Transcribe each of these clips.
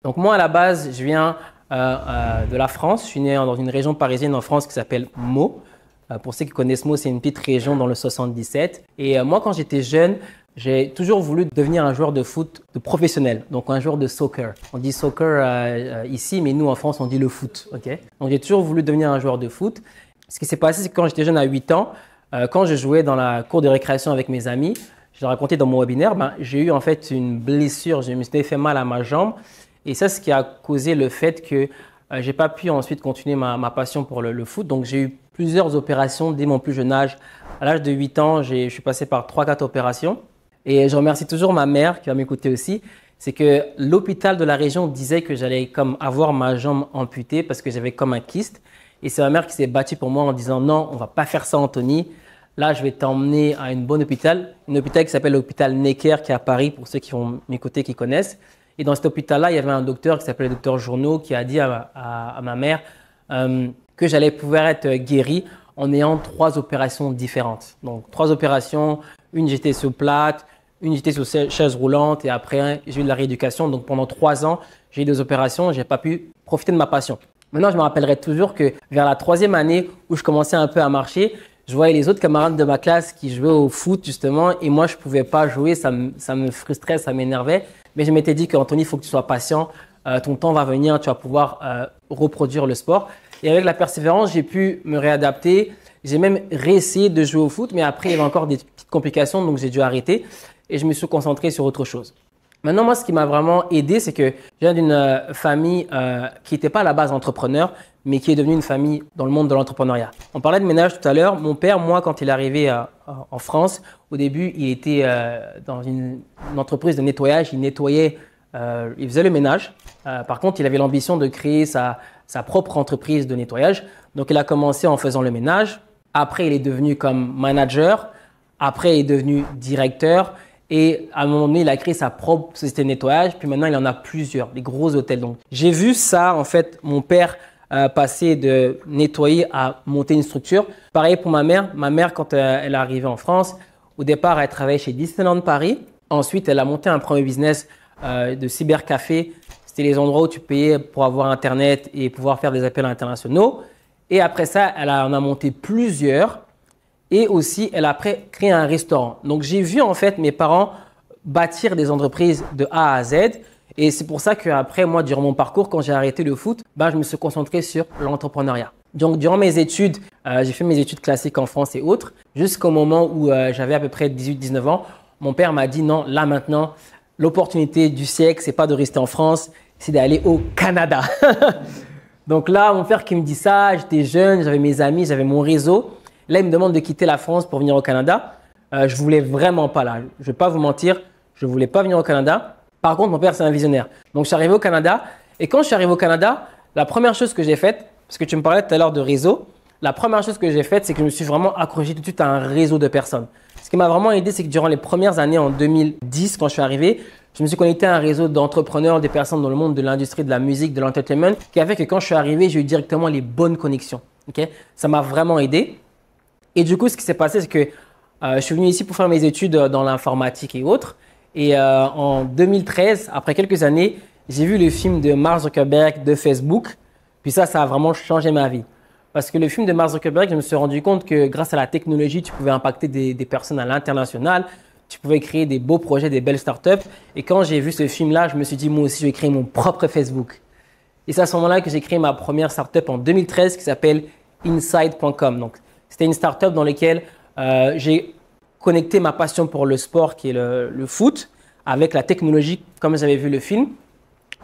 Donc moi, à la base, je viens de la France. Je suis né dans une région parisienne en France qui s'appelle Meaux. Pour ceux qui connaissent Meaux, c'est une petite région dans le 77. Et moi, quand j'étais jeune, j'ai toujours voulu devenir un joueur de foot de professionnel, donc un joueur de soccer. On dit soccer ici, mais nous, en France, on dit le foot. Okay, donc j'ai toujours voulu devenir un joueur de foot. Ce qui s'est passé, c'est que quand j'étais jeune à 8 ans, quand je jouais dans la cour de récréation avec mes amis, je l'ai raconté dans mon webinaire, j'ai eu en fait une blessure. Je me suis fait mal à ma jambe. Et ça, ce qui a causé le fait que j'ai pas pu ensuite continuer ma passion pour le foot. Donc, j'ai eu plusieurs opérations dès mon plus jeune âge. À l'âge de 8 ans, je suis passé par 3-4 opérations. Et je remercie toujours ma mère qui va m'écouter aussi. C'est que l'hôpital de la région disait que j'allais comme avoir ma jambe amputée parce que j'avais comme un kyste. Et c'est ma mère qui s'est battue pour moi en disant non, on va pas faire ça, Anthony. Là, je vais t'emmener à une bonne hôpital. Un hôpital qui s'appelle l'hôpital Necker qui est à Paris pour ceux qui vont m'écouter, qui connaissent. Et dans cet hôpital-là, il y avait un docteur qui s'appelait le docteur Journeau qui a dit à ma mère que j'allais pouvoir être guéri en ayant 3 opérations différentes. Donc, 3 opérations. Une, j'étais sur plate. Une, j'étais sur chaise roulante. Et après, j'ai eu de la rééducation. Donc, pendant 3 ans, j'ai eu 2 opérations. Je n'ai pas pu profiter de ma passion. Maintenant, je me rappellerai toujours que vers la 3e année où je commençais un peu à marcher, je voyais les autres camarades de ma classe qui jouaient au foot justement et moi, je ne pouvais pas jouer. Ça me frustrait, ça m'énervait. Mais je m'étais dit qu'Anthony, il faut que tu sois patient. Ton temps va venir, tu vas pouvoir reproduire le sport. Et avec la persévérance, j'ai pu me réadapter. J'ai même réessayé de jouer au foot, mais après, il y avait encore des petites complications, donc j'ai dû arrêter. Et je me suis concentré sur autre chose. Maintenant, moi, ce qui m'a vraiment aidé, c'est que je viens d'une famille qui n'était pas à la base entrepreneur, mais qui est devenue une famille dans le monde de l'entrepreneuriat. On parlait de ménage tout à l'heure. Mon père, moi, quand il est arrivé en France, au début, il était dans une entreprise de nettoyage. Il nettoyait, il faisait le ménage. Par contre, il avait l'ambition de créer sa propre entreprise de nettoyage. Donc, il a commencé en faisant le ménage. Après, il est devenu comme manager. Après, il est devenu directeur. Et à un moment donné, il a créé sa propre société de nettoyage. Puis maintenant, il en a plusieurs, des gros hôtels. Donc, j'ai vu ça, en fait, mon père passer de nettoyer à monter une structure. Pareil pour ma mère. Ma mère, quand elle est arrivée en France, au départ, elle travaillait chez Disneyland Paris. Ensuite, elle a monté un premier business de cybercafé. C'était les endroits où tu payais pour avoir Internet et pouvoir faire des appels internationaux. Et après ça, elle en a monté plusieurs. Et aussi, elle a après créé un restaurant. Donc, j'ai vu en fait mes parents bâtir des entreprises de A à Z. Et c'est pour ça qu'après, moi, durant mon parcours, quand j'ai arrêté le foot, je me suis concentré sur l'entrepreneuriat. Donc, durant mes études, j'ai fait mes études classiques en France et autres. Jusqu'au moment où j'avais à peu près 18-19 ans, mon père m'a dit non, là maintenant, l'opportunité du siècle, c'est pas de rester en France, c'est d'aller au Canada. Donc là, mon père qui me dit ça, j'étais jeune, j'avais mes amis, j'avais mon réseau. Là, il me demande de quitter la France pour venir au Canada. Je voulais vraiment pas là. Je vais pas vous mentir, je voulais pas venir au Canada. Par contre, mon père, c'est un visionnaire. Donc, je suis arrivé au Canada. Et quand je suis arrivé au Canada, la première chose que j'ai faite, parce que tu me parlais tout à l'heure de réseau, la première chose que j'ai faite, c'est que je me suis vraiment accroché tout de suite à un réseau de personnes. Ce qui m'a vraiment aidé, c'est que durant les premières années, en 2010, quand je suis arrivé, je me suis connecté à un réseau d'entrepreneurs, des personnes dans le monde de l'industrie, de la musique, de l'entertainment, qui a fait que quand je suis arrivé, j'ai eu directement les bonnes connexions. Okay? Ça m'a vraiment aidé. Et du coup, ce qui s'est passé, c'est que je suis venu ici pour faire mes études dans l'informatique et autres. Et en 2013, après quelques années, j'ai vu le film de Mark Zuckerberg de Facebook. Puis ça a vraiment changé ma vie. Parce que le film de Mark Zuckerberg, je me suis rendu compte que grâce à la technologie, tu pouvais impacter des personnes à l'international. Tu pouvais créer des beaux projets, des belles startups. Et quand j'ai vu ce film-là, je me suis dit, moi aussi, je vais créer mon propre Facebook. Et c'est à ce moment-là que j'ai créé ma première startup en 2013 qui s'appelle Inside.com. Donc, c'était une startup dans laquelle j'ai connecté ma passion pour le sport qui est le foot avec la technologie comme j'avais vu le film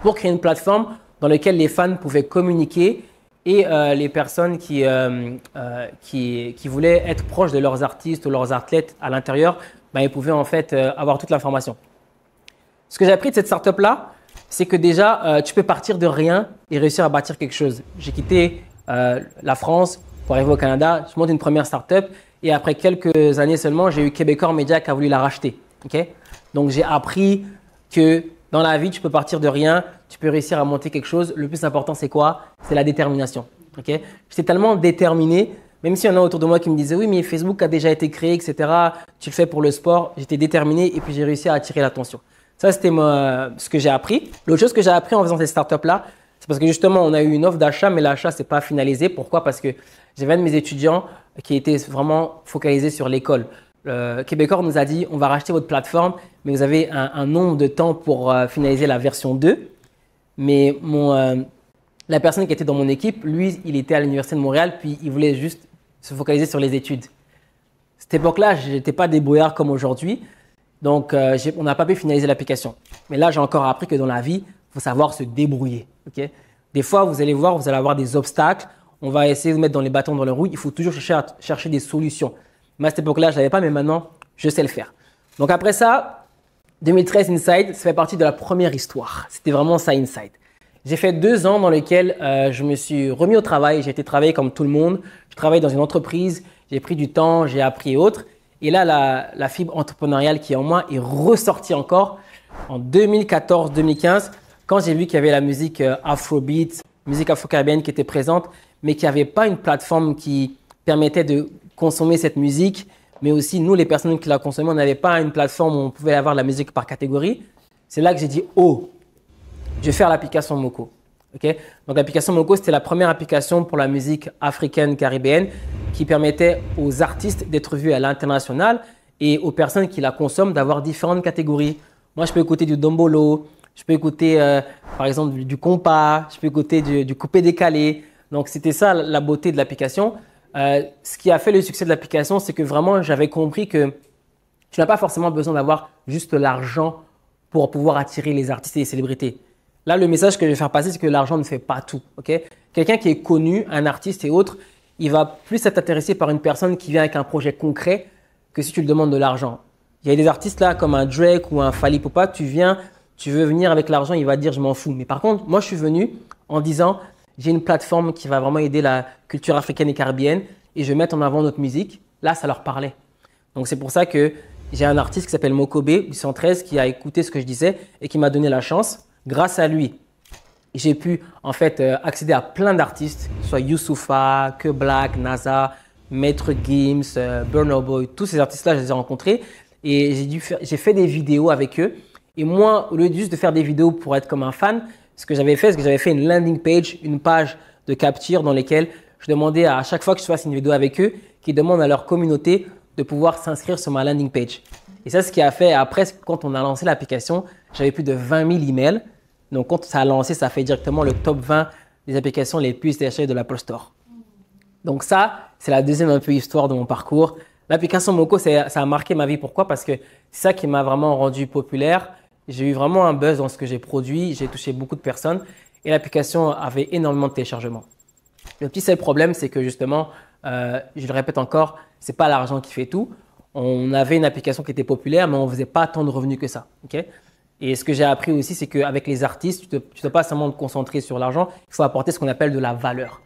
pour créer une plateforme dans laquelle les fans pouvaient communiquer et les personnes qui voulaient être proches de leurs artistes ou leurs athlètes à l'intérieur, ils pouvaient en fait avoir toute l'information. Ce que j'ai appris de cette startup-là, c'est que déjà, tu peux partir de rien et réussir à bâtir quelque chose. J'ai quitté la France pour arriver au Canada, je monte une première startup et après quelques années seulement, j'ai eu Québecor Media qui a voulu la racheter. Okay? Donc, j'ai appris que dans la vie, tu peux partir de rien, tu peux réussir à monter quelque chose. Le plus important, c'est quoi? C'est la détermination. Okay? J'étais tellement déterminé, même s'il y en a autour de moi qui me disaient « Oui, mais Facebook a déjà été créé, etc. Tu le fais pour le sport. » J'étais déterminé et puis j'ai réussi à attirer l'attention. Ça, c'était ce que j'ai appris. L'autre chose que j'ai appris en faisant ces startups-là, c'est parce que justement, on a eu une offre d'achat, mais l'achat, c'est pas finalisé. Pourquoi? Parce que j'avais un de mes étudiants qui était vraiment focalisé sur l'école. Le Québécois nous a dit, on va racheter votre plateforme, mais vous avez un nombre de temps pour finaliser la version 2. Mais la personne qui était dans mon équipe, lui, il était à l'Université de Montréal, puis il voulait juste se focaliser sur les études. Cette époque-là, je n'étais pas débrouillard comme aujourd'hui, donc on n'a pas pu finaliser l'application. Mais là, j'ai encore appris que dans la vie, il faut savoir se débrouiller. Okay? Des fois, vous allez voir, vous allez avoir des obstacles, on va essayer de mettre dans les bâtons dans les roues, il faut toujours chercher des solutions. Mais à cette époque-là, je ne l'avais pas, mais maintenant, je sais le faire. Donc après ça, 2013 Inside, ça fait partie de la première histoire. C'était vraiment ça Inside. J'ai fait 2 ans dans lesquels je me suis remis au travail. J'ai été travailler comme tout le monde. Je travaille dans une entreprise, j'ai pris du temps, j'ai appris et autres. Et là, la fibre entrepreneuriale qui est en moi est ressortie encore en 2014-2015 quand j'ai vu qu'il y avait la musique Afrobeat, musique afro-caribéenne qui était présente, mais qu'il n'y avait pas une plateforme qui permettait de consommer cette musique, mais aussi nous, les personnes qui la consommaient, on n'avait pas une plateforme où on pouvait avoir la musique par catégorie. C'est là que j'ai dit, oh, je vais faire l'application Moko. Okay? Donc l'application Moko, c'était la première application pour la musique africaine caribéenne qui permettait aux artistes d'être vus à l'international et aux personnes qui la consomment d'avoir différentes catégories. Moi, je peux écouter du dombolo, je peux écouter par exemple du compas, je peux écouter du coupé décalé. Donc c'était ça la beauté de l'application. Ce qui a fait le succès de l'application, c'est que vraiment j'avais compris que tu n'as pas forcément besoin d'avoir juste l'argent pour pouvoir attirer les artistes et les célébrités. Là, le message que je vais faire passer, c'est que l'argent ne fait pas tout. Okay? Quelqu'un qui est connu, un artiste et autres, il va plus être intéressé par une personne qui vient avec un projet concret que si tu lui demandes de l'argent. Il y a des artistes là comme un Drake ou un Fally Ipupa, tu veux venir avec l'argent, il va dire je m'en fous. Mais par contre, moi je suis venu en disant j'ai une plateforme qui va vraiment aider la culture africaine et caribéenne et je vais mettre en avant notre musique. Là, ça leur parlait. Donc c'est pour ça que j'ai un artiste qui s'appelle Mokobé du 113 qui a écouté ce que je disais et qui m'a donné la chance. Grâce à lui, j'ai pu en fait accéder à plein d'artistes, soit Youssoupha, Que Black, NASA, Maître Gims, Burna Boy, tous ces artistes-là, je les ai rencontrés et j'ai fait des vidéos avec eux. Et moi, au lieu de juste de faire des vidéos pour être comme un fan, ce que j'avais fait une landing page, une page de capture dans laquelle je demandais à chaque fois que je fasse une vidéo avec eux, qu'ils demandent à leur communauté de pouvoir s'inscrire sur ma landing page. Et ça, ce qui a fait, après, quand on a lancé l'application, j'avais plus de 20 000 emails. Donc, quand ça a lancé, ça fait directement le top 20 des applications les plus téléchargées de l'Apple Store. Donc ça, c'est la deuxième un peu histoire de mon parcours. L'application Moko, ça a marqué ma vie. Pourquoi? Parce que c'est ça qui m'a vraiment rendu populaire. J'ai eu vraiment un buzz dans ce que j'ai produit. J'ai touché beaucoup de personnes et l'application avait énormément de téléchargements. Le petit seul problème, c'est que justement, je le répète encore, c'est pas l'argent qui fait tout. On avait une application qui était populaire, mais on ne faisait pas tant de revenus que ça. Okay? Et ce que j'ai appris aussi, c'est qu'avec les artistes, tu ne dois pas seulement te concentrer sur l'argent, il faut apporter ce qu'on appelle de la valeur.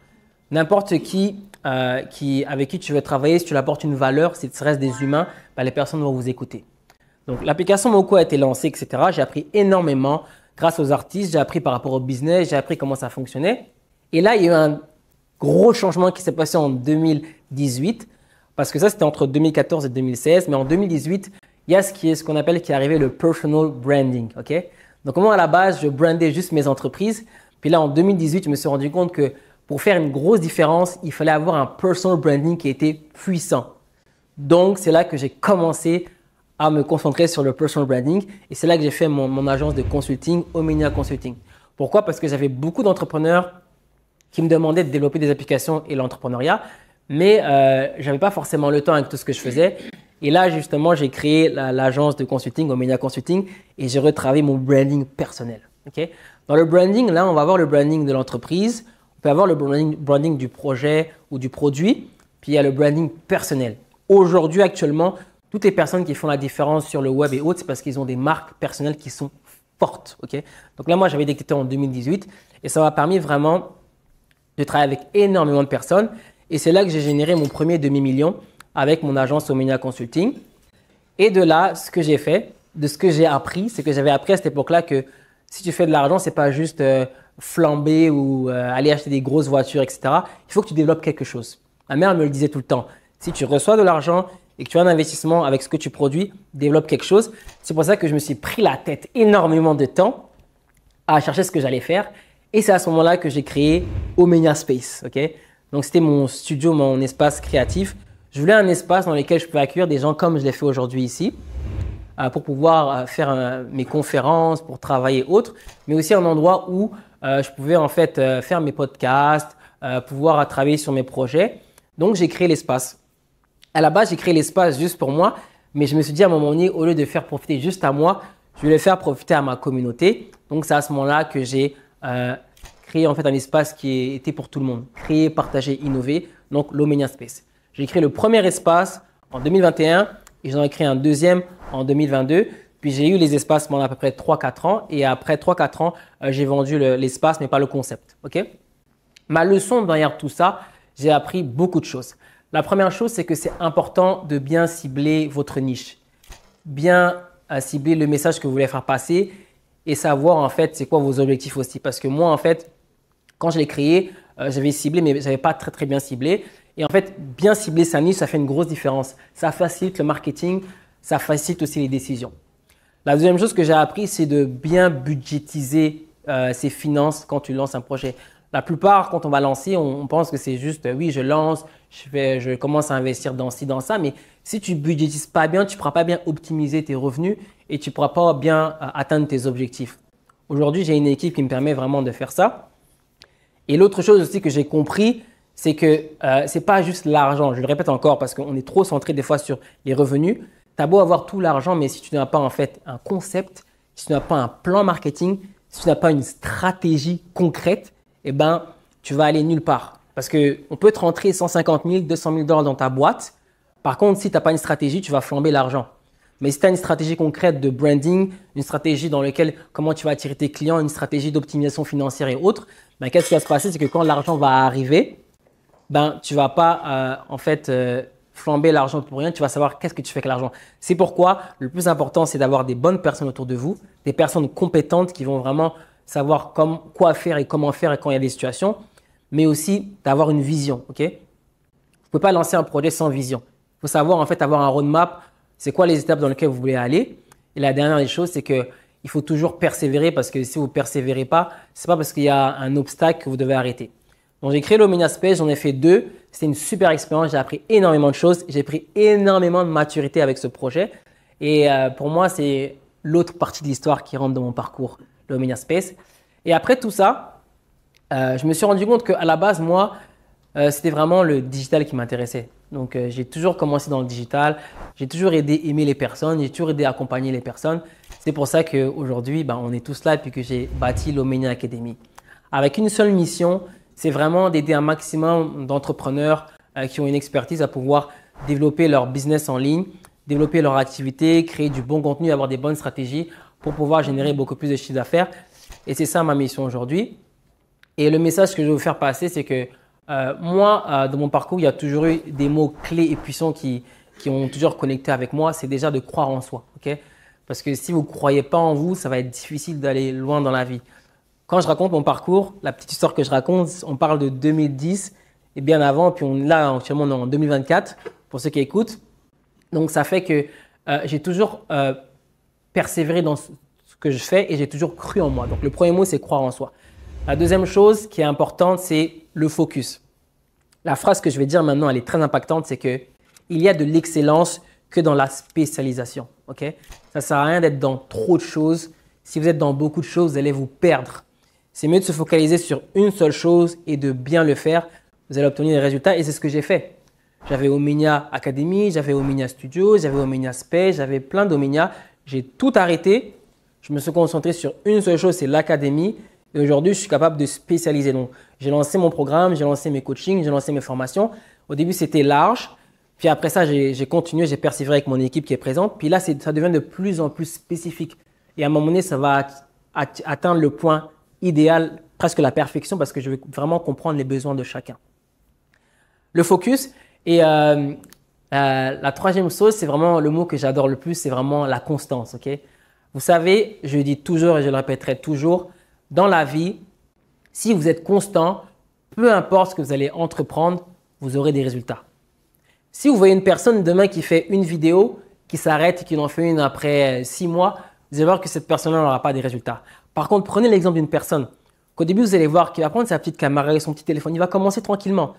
N'importe qui, avec qui tu veux travailler, si tu lui apportes une valeur, si tu restes des humains, bah, les personnes vont vous écouter. Donc l'application Moko a été lancée, etc. J'ai appris énormément grâce aux artistes, j'ai appris par rapport au business, j'ai appris comment ça fonctionnait. Et là, il y a eu un gros changement qui s'est passé en 2018. Parce que ça, c'était entre 2014 et 2016. Mais en 2018, il y a ce qu'on appelle qui est arrivé le personal branding. Okay? Donc, moi, à la base, je brandais juste mes entreprises. Puis là, en 2018, je me suis rendu compte que pour faire une grosse différence, il fallait avoir un personal branding qui était puissant. Donc, c'est là que j'ai commencé à me concentrer sur le personal branding. Et c'est là que j'ai fait mon agence de consulting, Omnia Consulting. Pourquoi? Parce que j'avais beaucoup d'entrepreneurs qui me demandaient de développer des applications et l'entrepreneuriat. Mais je n'avais pas forcément le temps avec tout ce que je faisais. Et là, justement, j'ai créé l'agence de consulting, Omnia Consulting, et j'ai retravaillé mon branding personnel. Okay? Dans le branding, là, on va avoir le branding de l'entreprise, on peut avoir le branding du projet ou du produit, puis il y a le branding personnel. Aujourd'hui, actuellement, toutes les personnes qui font la différence sur le web et autres, c'est parce qu'ils ont des marques personnelles qui sont fortes. Okay? Donc là, moi, j'avais détecté en 2018 et ça m'a permis vraiment de travailler avec énormément de personnes. Et c'est là que j'ai généré mon premier demi-million avec mon agence Omnia Consulting. Et de là, ce que j'ai fait, de ce que j'ai appris, c'est que j'avais appris à cette époque-là que si tu fais de l'argent, c'est pas juste flamber ou aller acheter des grosses voitures, etc. Il faut que tu développes quelque chose. Ma mère me le disait tout le temps. Si tu reçois de l'argent, et que tu as un investissement avec ce que tu produis, développe quelque chose. C'est pour ça que je me suis pris la tête énormément de temps à chercher ce que j'allais faire. Et c'est à ce moment-là que j'ai créé Omenia Space. Okay? Donc, c'était mon studio, mon espace créatif. Je voulais un espace dans lequel je pouvais accueillir des gens comme je l'ai fait aujourd'hui ici pour pouvoir faire mes conférences, pour travailler autres, mais aussi un endroit où je pouvais en fait faire mes podcasts, pouvoir travailler sur mes projets. Donc, j'ai créé l'espace. À la base, j'ai créé l'espace juste pour moi, mais je me suis dit à un moment donné, au lieu de faire profiter juste à moi, je vais le faire profiter à ma communauté. Donc, c'est à ce moment-là que j'ai créé en fait un espace qui était pour tout le monde. Créer, partager, innover. Donc, l'Omenia Space. J'ai créé le premier espace en 2021 et j'en ai créé un deuxième en 2022. Puis, j'ai eu les espaces pendant à peu près 3-4 ans. Et après 3-4 ans, j'ai vendu l'espace, mais pas le concept. Okay? Ma leçon derrière tout ça, j'ai appris beaucoup de choses. La première chose, c'est que c'est important de bien cibler votre niche. Bien cibler le message que vous voulez faire passer et savoir en fait c'est quoi vos objectifs aussi. Parce que moi en fait, quand je l'ai créé, j'avais ciblé mais je n'avais pas très bien ciblé. Et en fait, bien cibler sa niche, ça fait une grosse différence. Ça facilite le marketing, ça facilite aussi les décisions. La deuxième chose que j'ai appris, c'est de bien budgétiser ses finances quand tu lances un projet. La plupart, quand on va lancer, on pense que c'est juste oui, je lance, je commence à investir dans ci, dans ça. Mais si tu ne budgétises pas bien, tu ne pourras pas bien optimiser tes revenus et tu ne pourras pas bien atteindre tes objectifs. Aujourd'hui, j'ai une équipe qui me permet vraiment de faire ça. Et l'autre chose aussi que j'ai compris, c'est que ce n'est pas juste l'argent. Je le répète encore parce qu'on est trop centré des fois sur les revenus. Tu as beau avoir tout l'argent, mais si tu n'as pas en fait un concept, si tu n'as pas un plan marketing, si tu n'as pas une stratégie concrète, eh ben, tu vas aller nulle part. Parce qu'on peut te rentrer 150 000, 200 000 $ dans ta boîte. Par contre, si tu n'as pas une stratégie, tu vas flamber l'argent. Mais si tu as une stratégie concrète de branding, une stratégie dans laquelle comment tu vas attirer tes clients, une stratégie d'optimisation financière et autres, ben, qu'est-ce qui va se passer? C'est que quand l'argent va arriver, ben, tu ne vas pas flamber l'argent pour rien. Tu vas savoir qu'est-ce que tu fais avec l'argent. C'est pourquoi le plus important, c'est d'avoir des bonnes personnes autour de vous, des personnes compétentes qui vont vraiment savoir quoi faire et comment faire et quand il y a des situations, mais aussi d'avoir une vision. Okay? Vous ne pouvez pas lancer un projet sans vision. Il faut savoir en fait avoir un roadmap, c'est quoi les étapes dans lesquelles vous voulez aller. Et la dernière des choses, c'est qu'il faut toujours persévérer parce que si vous ne persévérez pas, ce n'est pas parce qu'il y a un obstacle que vous devez arrêter. Donc, j'ai créé l'Omenia Space, j'en ai fait 2. C'était une super expérience, j'ai appris énormément de choses. J'ai pris énormément de maturité avec ce projet. Et pour moi, c'est l'autre partie de l'histoire qui rentre dans mon parcours. L'Omenia Space. Et après tout ça, je me suis rendu compte qu'à la base, moi, c'était vraiment le digital qui m'intéressait. Donc, j'ai toujours commencé dans le digital. J'ai toujours aimer les personnes. J'ai toujours aidé à accompagner les personnes. C'est pour ça qu'aujourd'hui, on est tous là et que j'ai bâti l'Omenia Academy. Avec une seule mission, c'est vraiment d'aider un maximum d'entrepreneurs qui ont une expertise à pouvoir développer leur business en ligne, développer leur activité, créer du bon contenu, avoir des bonnes stratégies pour pouvoir générer beaucoup plus de chiffre d'affaires. Et c'est ça ma mission aujourd'hui. Et le message que je veux vous faire passer, c'est que moi, dans mon parcours, il y a toujours eu des mots clés et puissants qui ont toujours connecté avec moi. C'est déjà de croire en soi. Okay? Parce que si vous ne croyez pas en vous, ça va être difficile d'aller loin dans la vie. Quand je raconte mon parcours, la petite histoire que je raconte, on parle de 2010 et bien avant. Puis là, actuellement, on est en 2024 pour ceux qui écoutent. Donc, ça fait que j'ai toujours persévérer dans ce que je fais et j'ai toujours cru en moi. Donc, le premier mot, c'est croire en soi. La deuxième chose qui est importante, c'est le focus. La phrase que je vais dire maintenant, elle est très impactante, c'est que il y a de l'excellence que dans la spécialisation. Okay? Ça ne sert à rien d'être dans trop de choses. Si vous êtes dans beaucoup de choses, vous allez vous perdre. C'est mieux de se focaliser sur une seule chose et de bien le faire. Vous allez obtenir des résultats et c'est ce que j'ai fait. J'avais Omenia Academy, j'avais Omenia Studio, j'avais Omenia Space, j'avais plein d'Omenia. J'ai tout arrêté. Je me suis concentré sur une seule chose, c'est l'académie. Et aujourd'hui, je suis capable de spécialiser. Donc, j'ai lancé mon programme, j'ai lancé mes coachings, j'ai lancé mes formations. Au début, c'était large. Puis après ça, j'ai continué, j'ai persévéré avec mon équipe qui est présente. Puis là, ça devient de plus en plus spécifique. Et à un moment donné, ça va atteindre le point idéal, presque la perfection, parce que je veux vraiment comprendre les besoins de chacun. Le focus. Et la troisième chose, c'est vraiment le mot que j'adore le plus, c'est vraiment la constance. Okay? Vous savez, je le dis toujours et je le répéterai toujours, dans la vie, si vous êtes constant, peu importe ce que vous allez entreprendre, vous aurez des résultats. Si vous voyez une personne demain qui fait une vidéo, qui s'arrête et qui en fait une après 6 mois, vous allez voir que cette personne-là n'aura pas des résultats. Par contre, prenez l'exemple d'une personne qu'au début, vous allez voir qu'il va prendre sa petite caméra et son petit téléphone. Il va commencer tranquillement.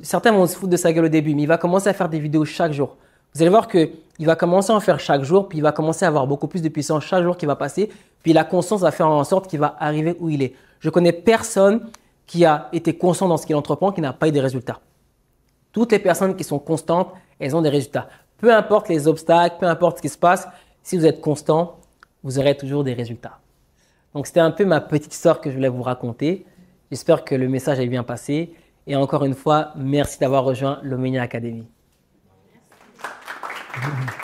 Certains vont se foutre de sa gueule au début, mais il va commencer à faire des vidéos chaque jour. Vous allez voir qu'il va commencer à en faire chaque jour, puis il va commencer à avoir beaucoup plus de puissance chaque jour qui va passer. Puis la constance va faire en sorte qu'il va arriver où il est. Je connais personne qui a été constant dans ce qu'il entreprend qui n'a pas eu des résultats. Toutes les personnes qui sont constantes, elles ont des résultats. Peu importe les obstacles, peu importe ce qui se passe, si vous êtes constant, vous aurez toujours des résultats. Donc, c'était un peu ma petite histoire que je voulais vous raconter. J'espère que le message est bien passé. Et encore une fois, merci d'avoir rejoint l'Omnia Academy. Merci.